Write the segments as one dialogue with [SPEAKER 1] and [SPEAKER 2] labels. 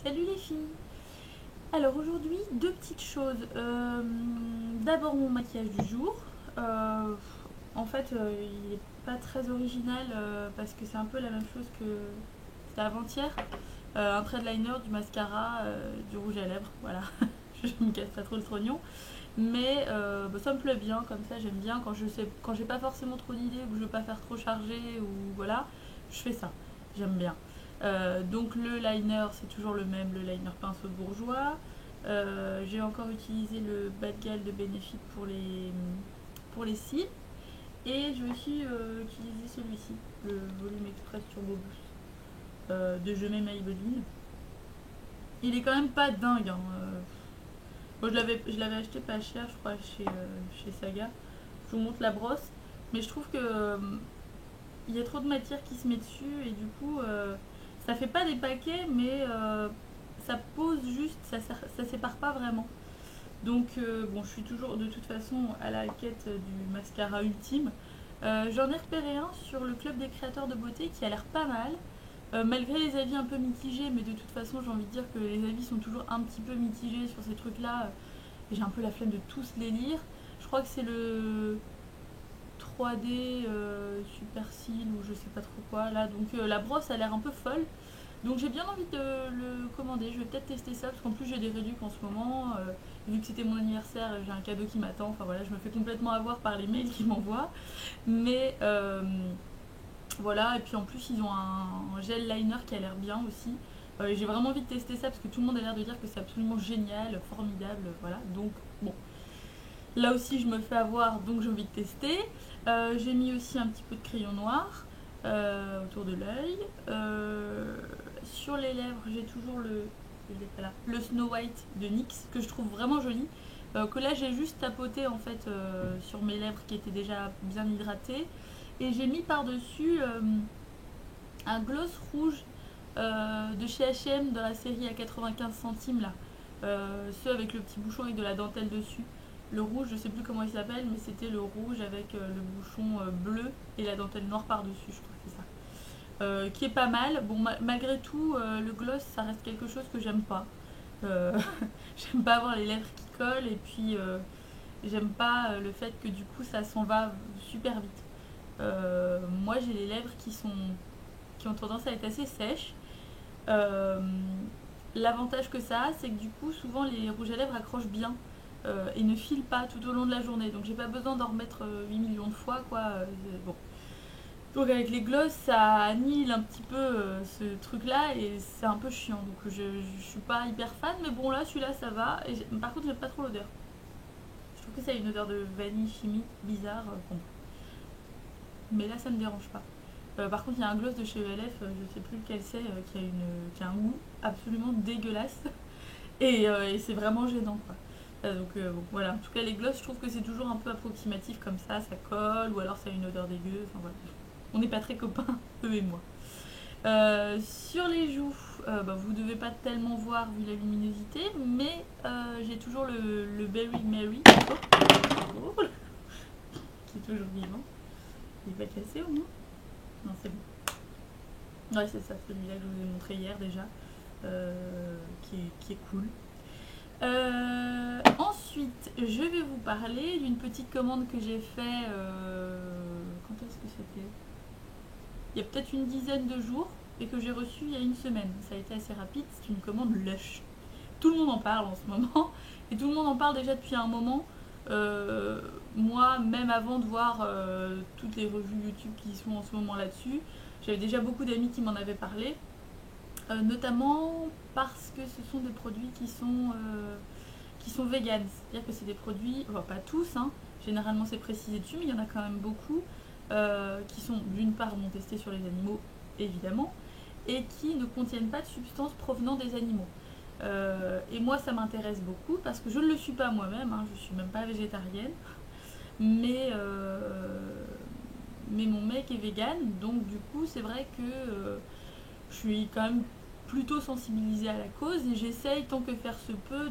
[SPEAKER 1] Salut les filles. Alors aujourd'hui, deux petites choses. D'abord mon maquillage du jour. Euh, il n'est pas très original parce que c'est un peu la même chose que c'était avant-hier. Un trait de liner, du mascara, du rouge à lèvres. Voilà, je me casse pas trop le trognon. Mais ça me plaît bien comme ça. J'aime bien quand j'ai pas forcément trop d'idées ou que je veux pas faire trop chargé ou voilà, je fais ça. J'aime bien. Donc le liner, c'est toujours le même, le liner pinceau de bourgeois. J'ai encore utilisé le Bad Gal de Benefit pour les cils. Et je vais aussi utiliser celui-ci, le Volume Express Turbo Boost de Je mets Maybelline. Il est quand même pas dingue, hein. Bon, je l'avais acheté pas cher, je crois, chez Saga. Je vous montre la brosse. Mais je trouve que il y a trop de matière qui se met dessus et du coup, ça fait pas des paquets, mais ça pose juste, ça sépare pas vraiment. Donc, bon, je suis toujours de toute façon à la quête du mascara ultime. J'en ai repéré un sur le club des créateurs de beauté qui a l'air pas mal. Malgré les avis un peu mitigés, mais de toute façon, j'ai envie de dire que les avis sont toujours un petit peu mitigés sur ces trucs-là. J'ai un peu la flemme de tous les lire. Je crois que c'est le 3D Super Seal ou je sais pas trop quoi là. Donc la brosse a l'air un peu folle. Donc j'ai bien envie de le commander. Je vais peut-être tester ça parce qu'en plus j'ai des réducs en ce moment. Vu que c'était mon anniversaire, j'ai un cadeau qui m'attend. Enfin voilà, je me fais complètement avoir par les mails qu'ils m'envoient. Mais voilà, et puis en plus ils ont un gel liner qui a l'air bien aussi. J'ai vraiment envie de tester ça parce que tout le monde a l'air de dire que c'est absolument génial, formidable, voilà. Donc bon, là aussi je me fais avoir, donc j'ai envie de tester. J'ai mis aussi un petit peu de crayon noir autour de l'œil. Sur les lèvres, j'ai toujours le Snow White de NYX que je trouve vraiment joli. Que là j'ai juste tapoté en fait sur mes lèvres qui étaient déjà bien hydratées. Et j'ai mis par-dessus un gloss rouge de chez H&M dans la série à 95 centimes là. Ceux avec le petit bouchon avec de la dentelle dessus. Le rouge, je sais plus comment il s'appelle, mais c'était le rouge avec le bouchon bleu et la dentelle noire par-dessus, je trouve que c'est ça. Qui est pas mal. Bon, malgré tout, le gloss, ça reste quelque chose que j'aime pas. Euh, j'aime pas avoir les lèvres qui collent et puis j'aime pas le fait que du coup ça s'en va super vite. Moi, j'ai les lèvres qui ont tendance à être assez sèches. Euh, L'avantage que ça a, c'est que du coup, souvent les rouges à lèvres accrochent bien et ne filent pas tout au long de la journée. Donc, j'ai pas besoin d'en remettre 8 millions de fois, quoi. Bon. Donc, avec les gloss, ça annihile un petit peu ce truc-là et c'est un peu chiant. Donc, je suis pas hyper fan, mais bon, là, celui-là, ça va. Par contre, j'aime pas trop l'odeur. Je trouve que ça a une odeur de vanille chimique bizarre. Bon. Mais là, ça me dérange pas. Par contre, il y a un gloss de chez ELF, je sais plus lequel c'est, qui a un goût absolument dégueulasse. Et c'est vraiment gênant, quoi. Bon, voilà. En tout cas, les gloss, je trouve que c'est toujours un peu approximatif comme ça colle, ou alors ça a une odeur dégueu. Enfin voilà. On n'est pas très copains, eux et moi. Sur les joues, vous devez pas tellement voir vu la luminosité, mais j'ai toujours le Berry Mary, oh, qui est toujours vivant. Il va casser au moins. Non, c'est bon. Ouais, c'est ça, celui-là que je vous ai montré hier déjà, qui est cool. Ensuite, je vais vous parler d'une petite commande que j'ai fait. Quand est-ce que c'était? Il y a peut-être une dizaine de jours et que j'ai reçu il y a une semaine. Ça a été assez rapide, c'est une commande Lush. Tout le monde en parle en ce moment et tout le monde en parle déjà depuis un moment. Moi, même avant de voir toutes les revues YouTube qui sont en ce moment là-dessus, j'avais déjà beaucoup d'amis qui m'en avaient parlé, notamment parce que ce sont des produits qui sont véganes. C'est-à-dire que c'est des produits, enfin pas tous, hein, généralement c'est précisé dessus, mais il y en a quand même beaucoup qui sont d'une part non testés sur les animaux, évidemment, et qui ne contiennent pas de substances provenant des animaux. Et moi ça m'intéresse beaucoup parce que je ne le suis pas moi-même, hein, je suis même pas végétarienne, mais, mais mon mec est vegan, donc du coup c'est vrai que je suis quand même plutôt sensibilisée à la cause et j'essaye tant que faire se peut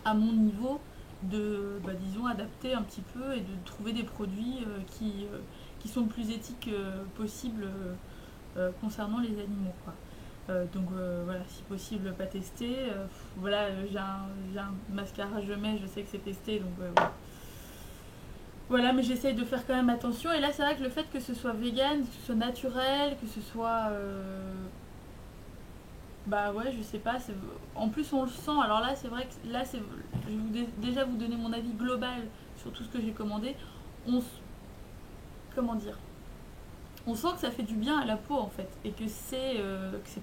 [SPEAKER 1] à mon niveau disons, adapter un petit peu et de trouver des produits qui sont le plus éthiques possible concernant les animaux, quoi. Voilà, si possible, pas tester. Voilà, j'ai un mascara je mets, je sais que c'est testé, donc voilà. Voilà, mais j'essaye de faire quand même attention. Et là, c'est vrai que le fait que ce soit vegan, que ce soit naturel, que ce soit. Bah ouais, je sais pas. En plus, on le sent. Alors là, c'est vrai que là, je vais déjà vous donner mon avis global sur tout ce que j'ai commandé. On, comment dire, on sent que ça fait du bien à la peau en fait. Et que c'est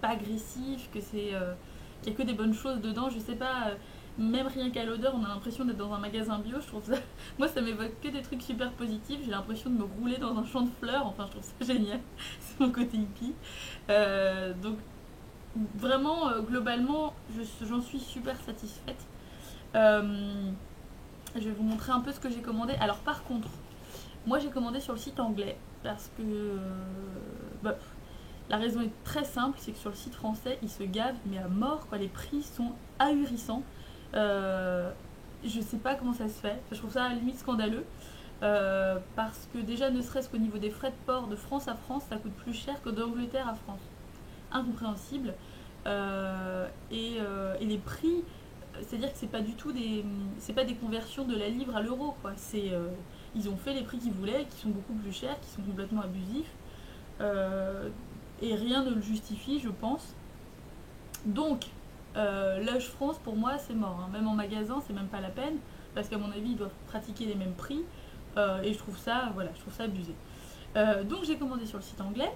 [SPEAKER 1] pas agressif, qu'il y a que des bonnes choses dedans. Je sais pas. Même rien qu'à l'odeur, on a l'impression d'être dans un magasin bio. Je trouve ça. Moi, ça m'évoque que des trucs super positifs. J'ai l'impression de me rouler dans un champ de fleurs. Enfin, je trouve ça génial. C'est mon côté hippie. Donc, vraiment, globalement, j'en suis super satisfaite. Euh, je vais vous montrer un peu ce que j'ai commandé. Alors, par contre, moi j'ai commandé sur le site anglais parce que bah, la raison est très simple, c'est que sur le site français, ils se gavent, mais à mort, quoi. Les prix sont ahurissants. Euh, je sais pas comment ça se fait. Je trouve ça à la limite scandaleux. Parce que déjà, ne serait-ce qu'au niveau des frais de port de France à France, ça coûte plus cher que d'Angleterre à France. Incompréhensible. Et les prix, c'est-à-dire que c'est pas des conversions de la livre à l'euro, quoi. Ils ont fait les prix qu'ils voulaient, qui sont beaucoup plus chers, qui sont complètement abusifs. Euh, et rien ne le justifie, je pense. Donc, Lush France, pour moi, c'est mort, hein. Même en magasin, c'est même pas la peine, parce qu'à mon avis, ils doivent pratiquer les mêmes prix. Et voilà, je trouve ça abusé. Donc, j'ai commandé sur le site anglais.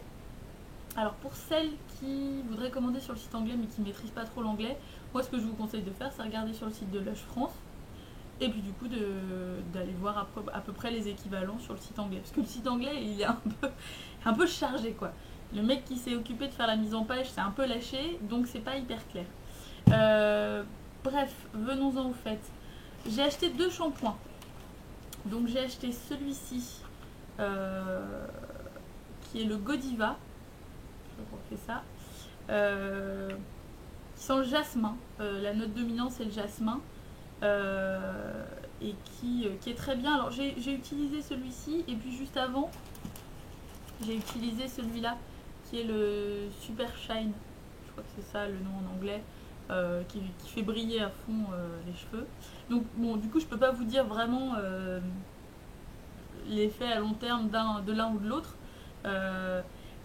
[SPEAKER 1] Alors, pour celles qui voudraient commander sur le site anglais, mais qui ne maîtrisent pas trop l'anglais, moi, ce que je vous conseille de faire, c'est regarder sur le site de Lush France. Et puis du coup d'aller voir à peu près les équivalents sur le site anglais. Parce que le site anglais, il est un peu chargé, quoi. Le mec qui s'est occupé de faire la mise en page s'est un peu lâché, donc c'est pas hyper clair. Euh, Bref, venons-en au fait. J'ai acheté 2 shampoings. Donc j'ai acheté celui-ci, euh, qui est le Godiva. Je refais ça. Qui sent le jasmin. La note dominante, c'est le jasmin. Et qui est très bien. Alors j'ai utilisé celui-ci et puis juste avant j'ai utilisé celui-là qui est le Super Shine, je crois que c'est ça le nom en anglais, qui fait briller à fond les cheveux. Donc bon, du coup je peux pas vous dire vraiment l'effet à long terme de l'un ou de l'autre.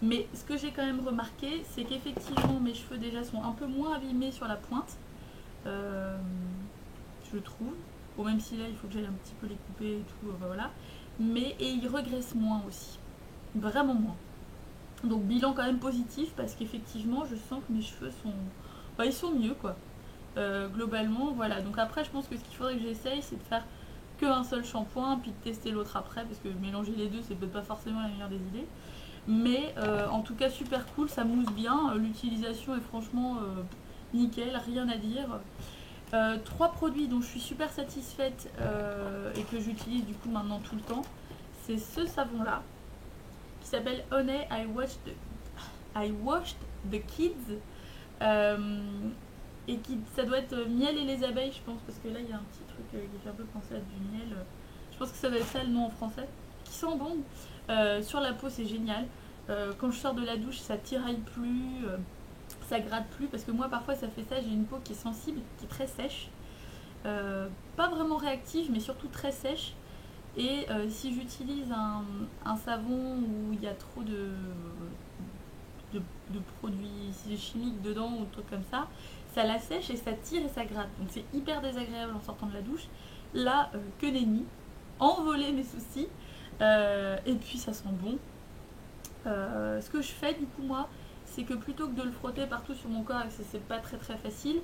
[SPEAKER 1] Mais ce que j'ai quand même remarqué, c'est qu'effectivement mes cheveux déjà sont un peu moins abîmés sur la pointe, euh, je trouve. Bon, même si là il faut que j'aille un petit peu les couper et tout, voilà. Et ils regressent moins aussi, vraiment moins. Donc bilan quand même positif parce qu'effectivement je sens que mes cheveux sont, bah, ils sont mieux, quoi. Globalement, voilà. Donc après je pense que ce qu'il faudrait que j'essaye, c'est de faire qu'un seul shampoing puis de tester l'autre après, parce que mélanger les deux c'est peut-être pas forcément la meilleure des idées. Mais en tout cas super cool, ça mousse bien, l'utilisation est franchement nickel, rien à dire. 3 produits dont je suis super satisfaite et que j'utilise du coup maintenant tout le temps, c'est ce savon là qui s'appelle Honey I Washed the Kids, euh, et ça doit être miel et les abeilles, je pense, parce que là il y a un petit truc qui fait un peu penser à du miel. Je pense que ça doit être ça le nom en français. Qui sent bon. Sur la peau, c'est génial. Quand je sors de la douche, ça tiraille plus, ça gratte plus, parce que moi parfois ça fait ça. J'ai une peau qui est sensible, qui est très sèche. Pas vraiment réactive, mais surtout très sèche. Et si j'utilise un savon où il y a trop de produits chimiques dedans ou trucs comme ça la sèche et ça tire et ça gratte. Donc c'est hyper désagréable en sortant de la douche. Là, que nenni, envoler mes soucis. Et puis ça sent bon. Ce que je fais du coup moi, c'est que plutôt que de le frotter partout sur mon corps et que c'est pas très très facile,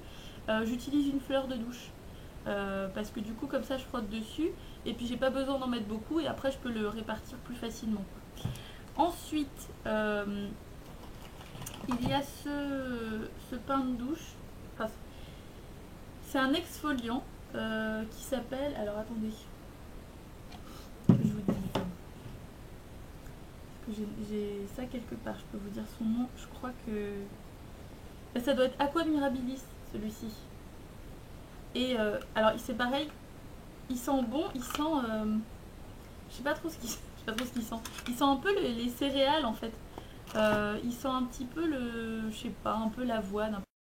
[SPEAKER 1] j'utilise une fleur de douche. Parce que du coup comme ça je frotte dessus et puis j'ai pas besoin d'en mettre beaucoup et après je peux le répartir plus facilement. Ensuite, il y a ce pain de douche. Enfin, c'est un exfoliant qui s'appelle. Alors attendez, je vous dis. Parce que j'ai ça quelque part, je peux vous dire son nom. Je crois que. Ça doit être Aqua Mirabilis, celui-ci. Et alors c'est pareil, il sent bon, il sent. Je sais pas trop ce qu'il sent. Il sent un peu les céréales en fait. Il sent un petit peu le, je sais pas, un peu l'avoine,